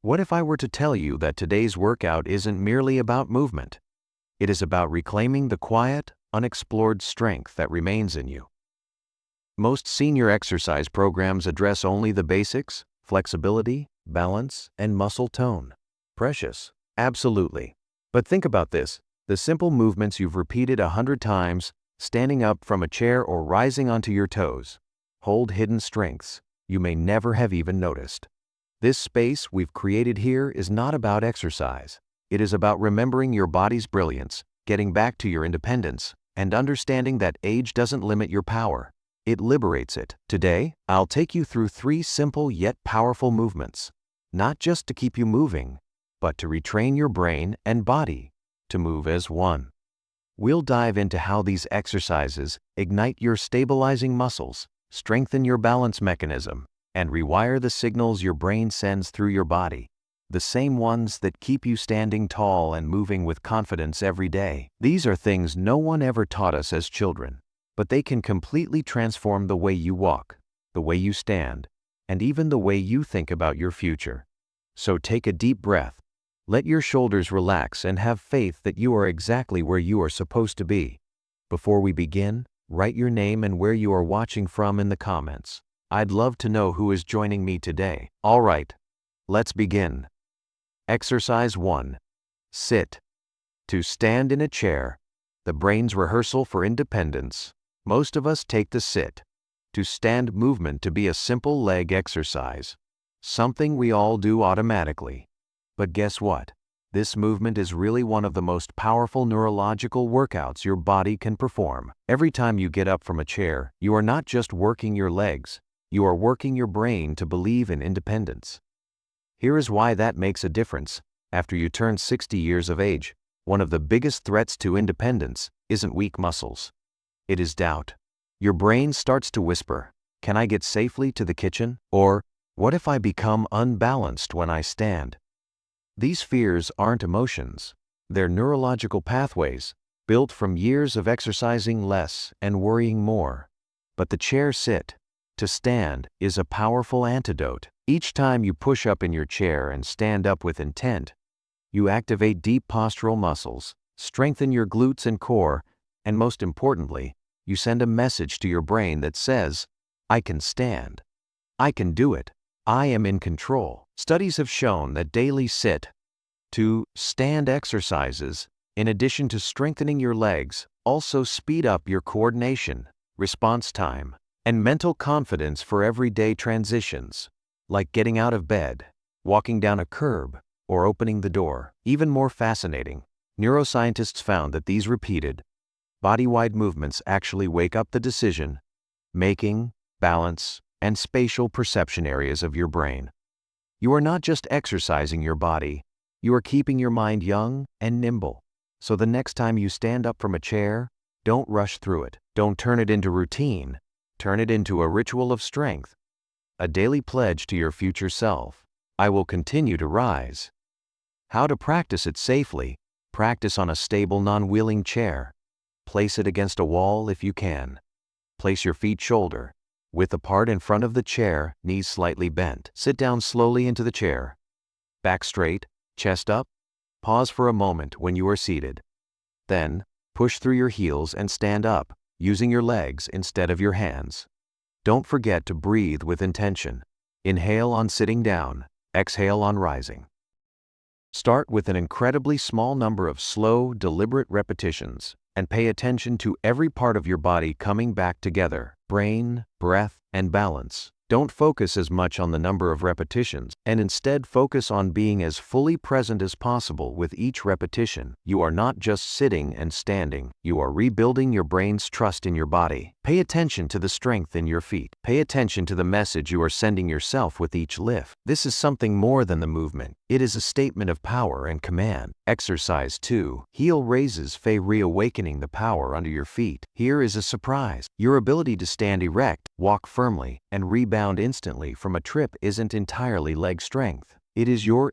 What if I were to tell you that today's workout isn't merely about movement? It is about reclaiming the quiet, unexplored strength that remains in you. Most senior exercise programs address only the basics: flexibility, balance, and muscle tone. Precious? Absolutely. But think about this: the simple movements you've repeated 100 times, standing up from a chair or rising onto your toes, hold hidden strengths you may never have even noticed. This space we've created here is not about exercise. It is about remembering your body's brilliance, getting back to your independence, and understanding that age doesn't limit your power. It liberates it. Today, I'll take you through 3 simple yet powerful movements, not just to keep you moving, but to retrain your brain and body to move as one. We'll dive into how these exercises ignite your stabilizing muscles, strengthen your balance mechanism, and rewire the signals your brain sends through your body, the same ones that keep you standing tall and moving with confidence every day. These are things no one ever taught us as children, but they can completely transform the way you walk, the way you stand, and even the way you think about your future. So take a deep breath, let your shoulders relax, and have faith that you are exactly where you are supposed to be. Before we begin, write your name and where you are watching from in the comments. I'd love to know who is joining me today. All right, let's begin. Exercise 1. Sit. To stand in a chair, the brain's rehearsal for independence. Most of us take the sit to stand movement to be a simple leg exercise, something we all do automatically. But guess what? This movement is really one of the most powerful neurological workouts your body can perform. Every time you get up from a chair, you are not just working your legs, you are working your brain to believe in independence. Here is why that makes a difference. After you turn 60 years of age, one of the biggest threats to independence isn't weak muscles. It is doubt. Your brain starts to whisper, "Can I get safely to the kitchen?" Or, "What if I become unbalanced when I stand?" These fears aren't emotions. They're neurological pathways, built from years of exercising less and worrying more. But the chair sit, to stand, is a powerful antidote. Each time you push up in your chair and stand up with intent, you activate deep postural muscles, strengthen your glutes and core, and most importantly, you send a message to your brain that says, "I can stand. I can do it. I am in control." Studies have shown that daily sit to stand exercises, in addition to strengthening your legs, also speed up your coordination, response time, and mental confidence for everyday transitions, like getting out of bed, walking down a curb, or opening the door. Even more fascinating, neuroscientists found that these repeated, body-wide movements actually wake up the decision-making, balance, and spatial perception areas of your brain. You are not just exercising your body, you are keeping your mind young and nimble. So the next time you stand up from a chair, don't rush through it. Don't turn it into routine. Turn it into a ritual of strength, a daily pledge to your future self. I will continue to rise. How to practice it safely? Practice on a stable, non-wheeling chair. Place it against a wall if you can. Place your feet shoulder width apart in front of the chair, knees slightly bent. Sit down slowly into the chair. Back straight, chest up. Pause for a moment when you are seated. Then, push through your heels and stand up, using your legs instead of your hands. Don't forget to breathe with intention. Inhale on sitting down, exhale on rising. Start with an incredibly small number of slow, deliberate repetitions, and pay attention to every part of your body coming back together: brain, breath, and balance. Don't focus as much on the number of repetitions, and instead focus on being as fully present as possible with each repetition. You are not just sitting and standing, you are rebuilding your brain's trust in your body. Pay attention to the strength in your feet. Pay attention to the message you are sending yourself with each lift. This is something more than the movement. It is a statement of power and command. Exercise 2. Heel raises. Reawakening the power under your feet. Here is a surprise. Your ability to stand erect, walk firmly, and rebound instantly from a trip isn't entirely leg strength. It is your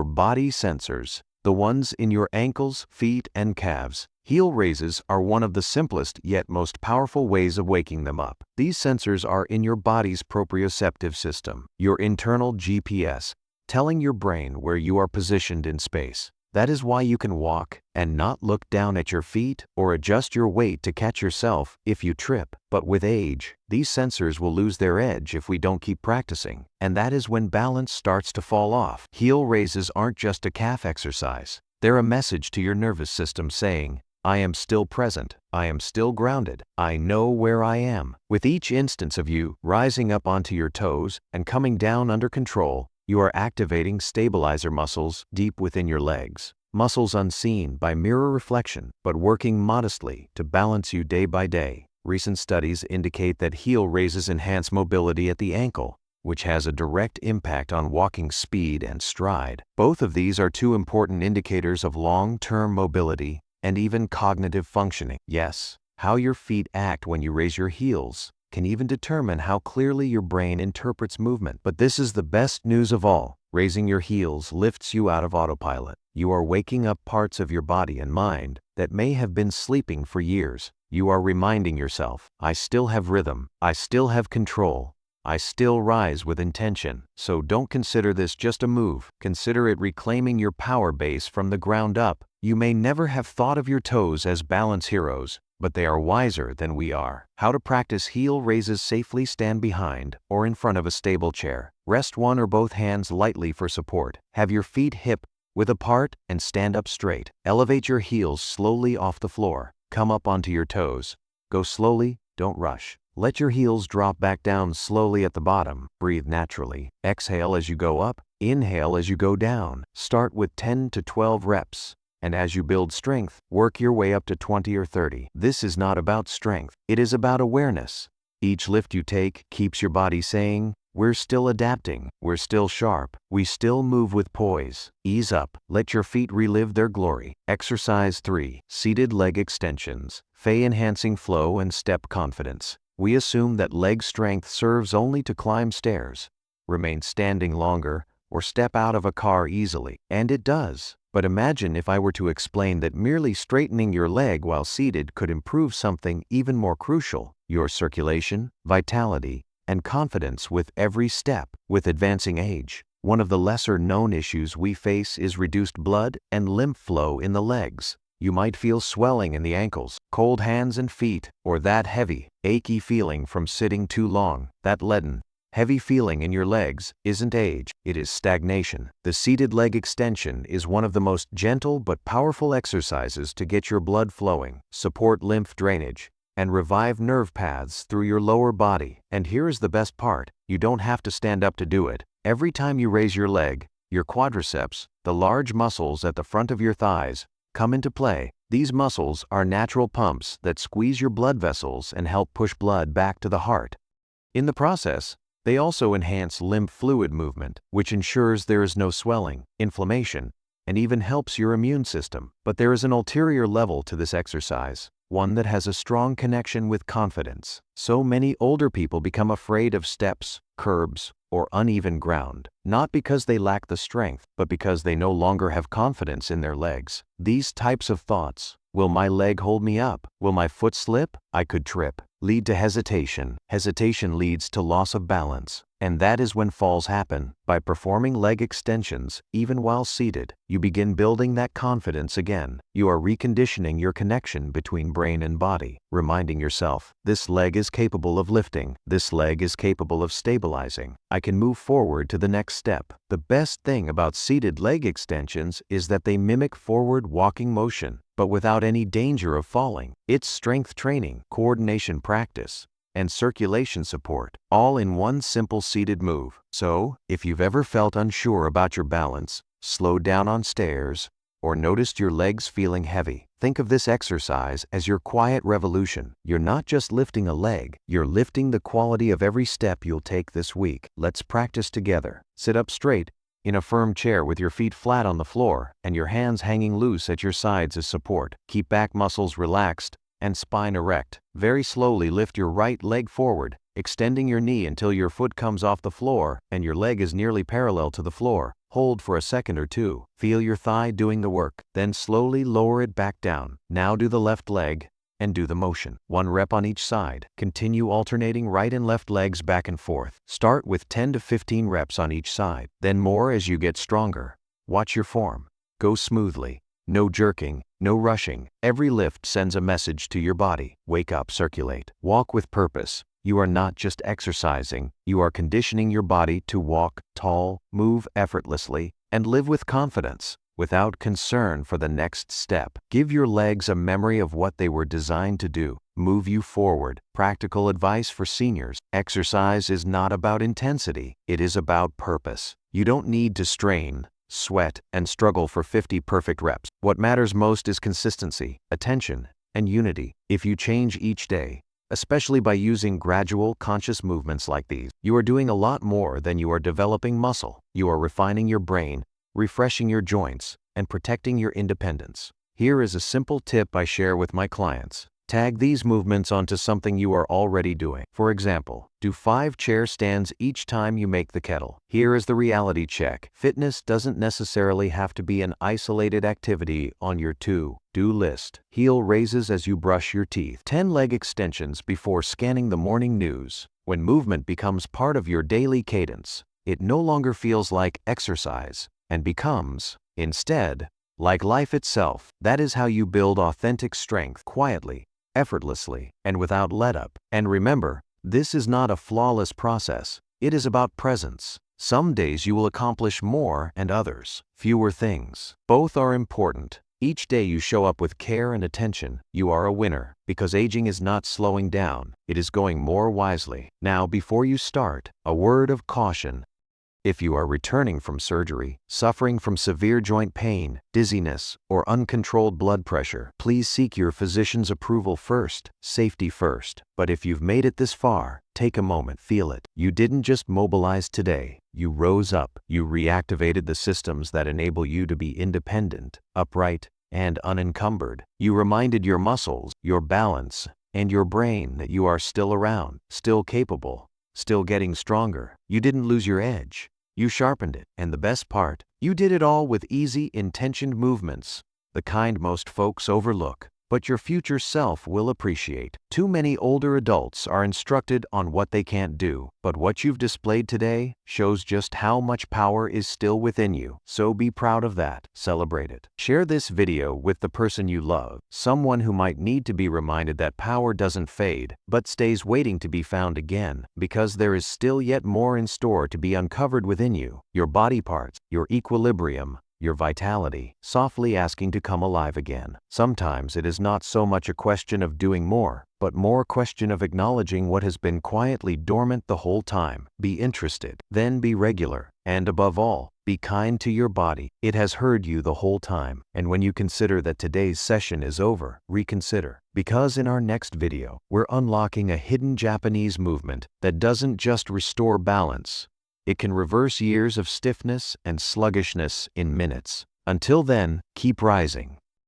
body sensors, the ones in your ankles, feet, and calves. Heel raises are one of the simplest yet most powerful ways of waking them up. These sensors are in your body's proprioceptive system, your internal GPS, telling your brain where you are positioned in space. That is why you can walk and not look down at your feet or adjust your weight to catch yourself if you trip. But with age, these sensors will lose their edge if we don't keep practicing, and that is when balance starts to fall off. Heel raises aren't just a calf exercise. They're a message to your nervous system saying, I am still present, I am still grounded, I know where I am. With each instance of you rising up onto your toes and coming down under control, you are activating stabilizer muscles deep within your legs. Muscles unseen by mirror reflection, but working modestly to balance you day by day. Recent studies indicate that heel raises enhance mobility at the ankle, which has a direct impact on walking speed and stride. Both of these are two important indicators of long-term mobility and even cognitive functioning. Yes, how your feet act when you raise your heels can even determine how clearly your brain interprets movement. But this is the best news of all. Raising your heels lifts you out of autopilot. You are waking up parts of your body and mind that may have been sleeping for years. You are reminding yourself, I still have rhythm, I still have control, I still rise with intention. So don't consider this just a move. Consider it reclaiming your power base from the ground up. You may never have thought of your toes as balance heroes, but they are wiser than we are. How to practice heel raises safely: stand behind or in front of a stable chair. Rest one or both hands lightly for support. Have your feet hip-width apart and stand up straight. Elevate your heels slowly off the floor. Come up onto your toes. Go slowly, don't rush. Let your heels drop back down slowly at the bottom. Breathe naturally. Exhale as you go up, inhale as you go down. Start with 10 to 12 reps. And as you build strength, work your way up to 20 or 30. This is not about strength. It is about awareness. Each lift you take keeps your body saying, we're still adapting, we're still sharp, we still move with poise. Ease up. Let your feet relive their glory. Exercise 3. Seated leg extensions. Enhancing flow and step confidence. We assume that leg strength serves only to climb stairs, remain standing longer, or step out of a car easily. And it does. But imagine if I were to explain that merely straightening your leg while seated could improve something even more crucial: your circulation, vitality, and confidence with every step. With advancing age, one of the lesser-known issues we face is reduced blood and lymph flow in the legs. You might feel swelling in the ankles, cold hands and feet, or that heavy, achy feeling from sitting too long. That leaden, heavy feeling in your legs isn't age, it is stagnation. The seated leg extension is one of the most gentle but powerful exercises to get your blood flowing, support lymph drainage, and revive nerve paths through your lower body. And here is the best part: you don't have to stand up to do it. Every time you raise your leg, your quadriceps, the large muscles at the front of your thighs, come into play. These muscles are natural pumps that squeeze your blood vessels and help push blood back to the heart. In the process, they also enhance lymph fluid movement, which ensures there is no swelling, inflammation, and even helps your immune system. But there is an ulterior level to this exercise, one that has a strong connection with confidence. So many older people become afraid of steps, curbs, or uneven ground, not because they lack the strength, but because they no longer have confidence in their legs. These types of thoughts, will my leg hold me up? Will my foot slip? I could trip, lead to hesitation. Hesitation leads to loss of balance. And that is when falls happen. By performing leg extensions, even while seated, you begin building that confidence again. You are reconditioning your connection between brain and body, reminding yourself, this leg is capable of lifting, this leg is capable of stabilizing. I can move forward to the next step. The best thing about seated leg extensions is that they mimic forward walking motion, but without any danger of falling. It's strength training, coordination practice, and circulation support, all in one simple seated move. So, if you've ever felt unsure about your balance, slowed down on stairs, or noticed your legs feeling heavy, think of this exercise as your quiet revolution. You're not just lifting a leg, you're lifting the quality of every step you'll take this week. Let's practice together. Sit up straight, in a firm chair with your feet flat on the floor and your hands hanging loose at your sides as support. Keep back muscles relaxed and spine erect. Very slowly lift your right leg forward, extending your knee until your foot comes off the floor and your leg is nearly parallel to the floor. Hold for a second or two. Feel your thigh doing the work. Then slowly lower it back down. Now do the left leg, and do the motion. 1 rep on each side. Continue alternating right and left legs back and forth. Start with 10 to 15 reps on each side, then more as you get stronger. Watch your form. Go smoothly. No jerking, no rushing. Every lift sends a message to your body. Wake up, circulate. Walk with purpose. You are not just exercising, you are conditioning your body to walk tall, move effortlessly, and live with confidence, without concern for the next step. Give your legs a memory of what they were designed to do. Move you forward. Practical advice for seniors. Exercise is not about intensity, it is about purpose. You don't need to strain, sweat, and struggle for 50 perfect reps. What matters most is consistency, attention, and unity. If you change each day, especially by using gradual, conscious movements like these, you are doing a lot more than you are developing muscle. You are refining your brain, refreshing your joints, and protecting your independence. Here is a simple tip I share with my clients. Tag these movements onto something you are already doing. For example, do 5 chair stands each time you make the kettle. Here is the reality check. Fitness doesn't necessarily have to be an isolated activity on your to-do list. Heel raises as you brush your teeth. 10 leg extensions before scanning the morning news. When movement becomes part of your daily cadence, it no longer feels like exercise and becomes, instead, like life itself. That is how you build authentic strength quietly, effortlessly, and without let-up. And remember, this is not a flawless process. It is about presence. Some days you will accomplish more and others, fewer things. Both are important. Each day you show up with care and attention, you are a winner, because aging is not slowing down, it is going more wisely. Now, before you start, a word of caution. If you are returning from surgery, suffering from severe joint pain, dizziness, or uncontrolled blood pressure, please seek your physician's approval first, safety first. But if you've made it this far, take a moment, feel it. You didn't just mobilize today, you rose up, you reactivated the systems that enable you to be independent, upright, and unencumbered. You reminded your muscles, your balance, and your brain that you are still around, still capable, still getting stronger. You didn't lose your edge. You sharpened it, and the best part, you did it all with easy, intentioned movements, the kind most folks overlook, but your future self will appreciate. Too many older adults are instructed on what they can't do, but what you've displayed today shows just how much power is still within you. So be proud of that. Celebrate it. Share this video with the person you love, someone who might need to be reminded that power doesn't fade, but stays waiting to be found again, because there is still yet more in store to be uncovered within you. Your body parts, your equilibrium, your vitality, softly asking to come alive again. Sometimes it is not so much a question of doing more, but more a question of acknowledging what has been quietly dormant the whole time. Be interested, then be regular, and above all, be kind to your body. It has heard you the whole time, and when you consider that today's session is over, reconsider. Because in our next video, we're unlocking a hidden Japanese movement that doesn't just restore balance, it can reverse years of stiffness and sluggishness in minutes. Until then, keep rising.